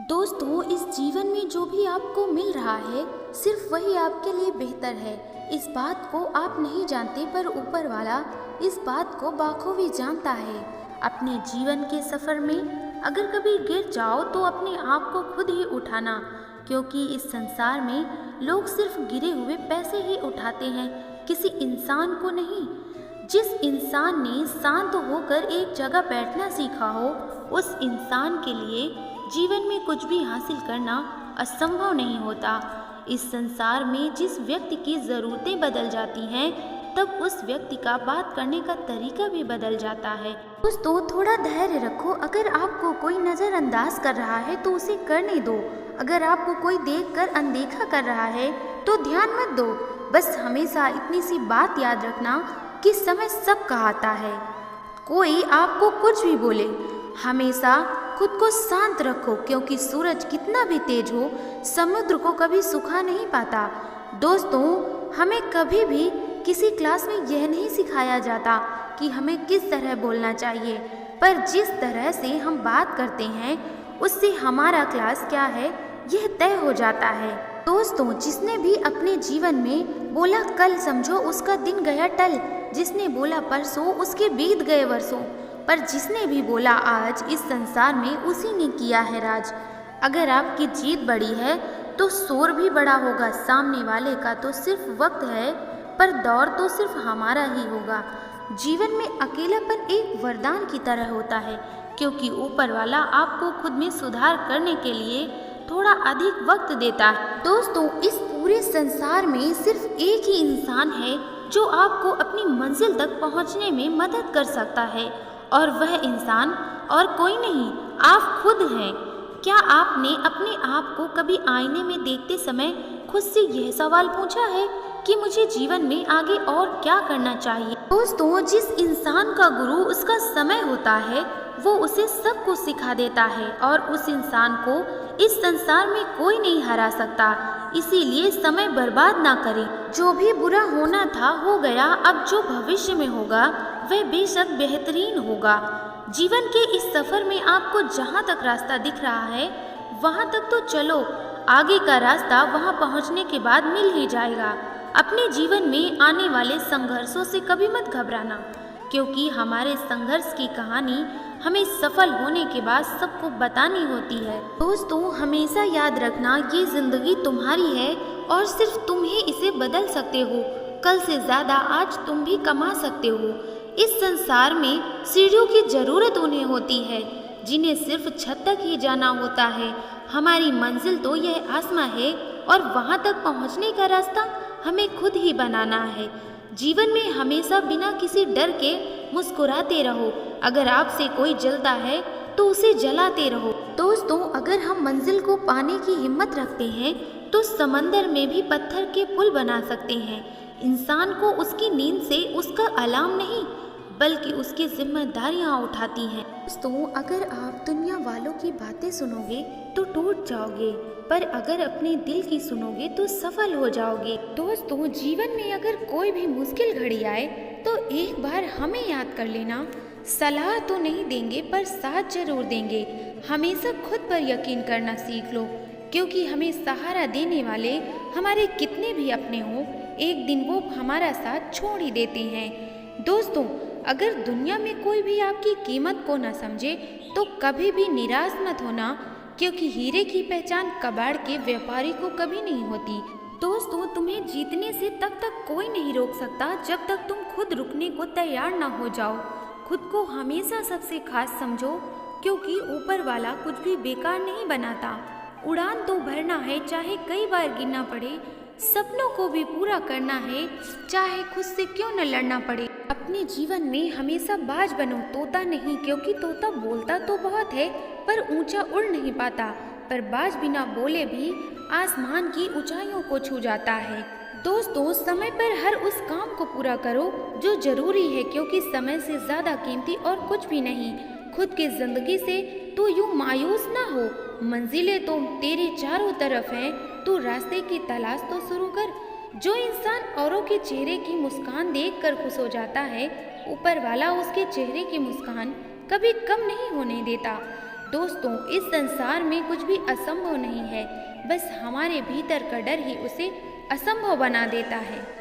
दोस्तों, इस जीवन में जो भी आपको मिल रहा है सिर्फ वही आपके लिए बेहतर है। इस बात को आप नहीं जानते, पर ऊपर वाला इस बात को बखूबी जानता है। अपने जीवन के सफ़र में अगर कभी गिर जाओ तो अपने आप को खुद ही उठाना, क्योंकि इस संसार में लोग सिर्फ गिरे हुए पैसे ही उठाते हैं, किसी इंसान को नहीं। जिस इंसान ने शांत होकर एक जगह बैठना सीखा हो, उस इंसान के लिए जीवन में कुछ भी हासिल करना असंभव नहीं होता। इस संसार में जिस व्यक्ति की ज़रूरतें बदल जाती हैं, तब उस व्यक्ति का बात करने का तरीका भी बदल जाता है। दोस्तों, थोड़ा धैर्य रखो। अगर आपको कोई नज़रअंदाज कर रहा है तो उसे करने दो। अगर आपको कोई देखकर अनदेखा कर रहा है तो ध्यान मत दो। बस हमेशा इतनी सी बात याद रखना कि समय सबका आता है। कोई आपको कुछ भी बोले, हमेशा खुद को शांत रखो, क्योंकि सूरज कितना भी तेज हो, समुद्र को कभी सुखा नहीं पाता। दोस्तों, हमें कभी भी किसी क्लास में यह नहीं सिखाया जाता कि हमें किस तरह बोलना चाहिए, पर जिस तरह से हम बात करते हैं उससे हमारा क्लास क्या है यह तय हो जाता है। दोस्तों, जिसने भी अपने जीवन में बोला कल, समझो उसका दिन गया टल। जिसने बोला परसों, उसके बीत गए वर्षों। पर जिसने भी बोला आज, इस संसार में उसी ने किया है राज। अगर आपकी जीत बड़ी है तो शोर भी बड़ा होगा। सामने वाले का तो सिर्फ वक्त है, पर दौर तो सिर्फ हमारा ही होगा। जीवन में अकेलापन एक वरदान की तरह होता है, क्योंकि ऊपर वाला आपको खुद में सुधार करने के लिए थोड़ा अधिक वक्त देता है। दोस्तों, इस पूरे संसार में सिर्फ एक ही इंसान है जो आपको अपनी मंजिल तक पहुंचने में मदद कर सकता है, और वह इंसान और कोई नहीं, आप खुद हैं। क्या आपने अपने आप को कभी आईने में देखते समय खुद से यह सवाल पूछा है कि मुझे जीवन में आगे और क्या करना चाहिए? दोस्तों, जिस इंसान का गुरु उसका समय होता है, वो उसे सब कुछ सिखा देता है, और उस इंसान को इस संसार में कोई नहीं हरा सकता। इसीलिए समय बर्बाद ना करें। जो भी बुरा होना था हो गया। अब जो भविष्य में होगा वह बेशक बेहतरीन होगा। जीवन के इस सफ़र में आपको जहाँ तक रास्ता दिख रहा है वहाँ तक तो चलो, आगे का रास्ता वहाँ पहुँचने के बाद मिल ही जाएगा। अपने जीवन में आने वाले संघर्षों से कभी मत घबराना, क्योंकि हमारे संघर्ष की कहानी हमें सफल होने के बाद सबको बतानी होती है। दोस्तों, हमेशा याद रखना, ये जिंदगी तुम्हारी है और सिर्फ तुम ही इसे बदल सकते हो। कल से ज़्यादा आज तुम भी कमा सकते हो। इस संसार में सीढ़ियों की ज़रूरत उन्हें होती है जिन्हें सिर्फ छत तक ही जाना होता है। हमारी मंजिल तो यह आसमां है, और वहाँ तक पहुँचने का रास्ता हमें खुद ही बनाना है। जीवन में हमेशा बिना किसी डर के मुस्कुराते रहो। अगर आपसे कोई जलता है तो उसे जलाते रहो। दोस्तों, अगर हम मंजिल को पाने की हिम्मत रखते हैं तो समंदर में भी पत्थर के पुल बना सकते हैं। इंसान को उसकी नींद से उसका अलार्म नहीं, बल्कि उसकी जिम्मेदारियां उठाती हैं। दोस्तों, अगर आप दुनिया वालों की बातें सुनोगे तो टूट जाओगे, पर अगर अपने दिल की सुनोगे तो सफल हो जाओगे। दोस्तों, जीवन में अगर कोई भी मुश्किल घड़ी आए तो एक बार हमें याद कर लेना। सलाह तो नहीं देंगे, पर साथ जरूर देंगे। हमेशा खुद पर यकीन करना सीख लो, क्योंकि हमें सहारा देने वाले हमारे कितने भी अपने हों, एक दिन वो हमारा साथ छोड़ ही देते हैं। दोस्तों, अगर दुनिया में कोई भी आपकी कीमत को न समझे तो कभी भी निराश मत होना, क्योंकि हीरे की पहचान कबाड़ के व्यापारी को कभी नहीं होती। दोस्तों, तुम्हें जीतने से तब तक कोई नहीं रोक सकता जब तक तुम खुद रुकने को तैयार ना हो जाओ। खुद को हमेशा सबसे खास समझो, क्योंकि ऊपर वाला कुछ भी बेकार नहीं बनाता। उड़ान तो भरना है, चाहे कई बार गिरना पड़े। सपनों को भी पूरा करना है, चाहे खुद से क्यों न लड़ना पड़े। अपने जीवन में हमेशा बाज बनो, तोता नहीं, क्योंकि तोता बोलता तो बहुत है पर ऊंचा उड़ नहीं पाता, पर बाज बिना बोले भी आसमान की ऊंचाइयों को छू जाता है। दोस्तों, समय पर हर उस काम को पूरा करो जो जरूरी है, क्योंकि समय से ज़्यादा कीमती और कुछ भी नहीं। खुद की जिंदगी से तो यूँ मायूस ना हो, मंजिलें तो तेरे चारों तरफ हैं, तू रास्ते की तलाश तो शुरू कर। जो इंसान औरों के चेहरे की मुस्कान देखकर खुश हो जाता है, ऊपर वाला उसके चेहरे की मुस्कान कभी कम नहीं होने देता। दोस्तों, इस संसार में कुछ भी असंभव नहीं है, बस हमारे भीतर का डर ही उसे असंभव बना देता है।